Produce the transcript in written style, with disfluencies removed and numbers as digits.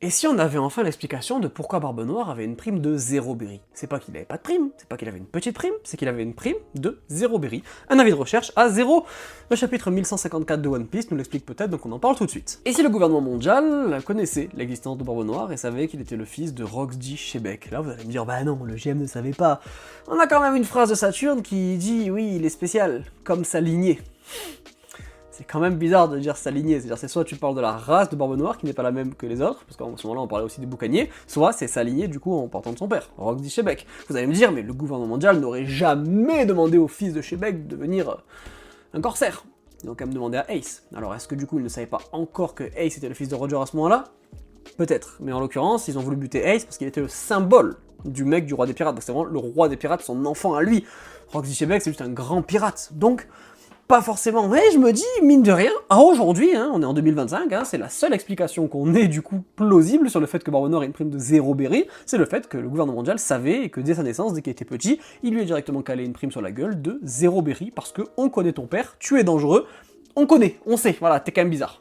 Et si on avait enfin l'explication de pourquoi Barbe Noire avait une prime de 0 berry? C'est pas qu'il avait pas de prime, c'est pas qu'il avait une petite prime, c'est qu'il avait une prime de 0 berry. Un avis de recherche à 0. Le chapitre 1154 de One Piece nous l'explique peut-être, donc on en parle tout de suite. Et si le gouvernement mondial connaissait l'existence de Barbe Noire et savait qu'il était le fils de Roxy Shebeck? Là vous allez me dire, bah non, le GM ne savait pas. On a quand même une phrase de Saturne qui dit, oui, il est spécial, comme sa lignée. C'est quand même bizarre de dire sa lignée, c'est-à-dire c'est soit tu parles de la race de Barbe Noire qui n'est pas la même que les autres, parce qu'en ce moment-là on parlait aussi des boucaniers, soit c'est sa lignée du coup en partant de son père, Roxy Shebeck. Vous allez me dire, mais le gouvernement mondial n'aurait jamais demandé au fils de Shebeck de devenir un corsaire. Ils ont quand même demandé à Ace. Alors est-ce que du coup ils ne savaient pas encore que Ace était le fils de Roger à ce moment-là? Peut-être, mais en l'occurrence ils ont voulu buter Ace parce qu'il était le symbole du mec du roi des pirates, donc c'est vraiment le roi des pirates, son enfant à lui. Roxy Shebeck c'est juste un grand pirate, donc pas forcément, mais je me dis, mine de rien, aujourd'hui, on est en 2025, c'est la seule explication qu'on ait du coup plausible sur le fait que Barbe Noire ait une prime de 0 berry, c'est le fait que le gouvernement mondial savait et que dès sa naissance, dès qu'il était petit, il lui a directement calé une prime sur la gueule de 0 berry, parce que on connaît ton père, tu es dangereux, on connaît, on sait, voilà, t'es quand même bizarre.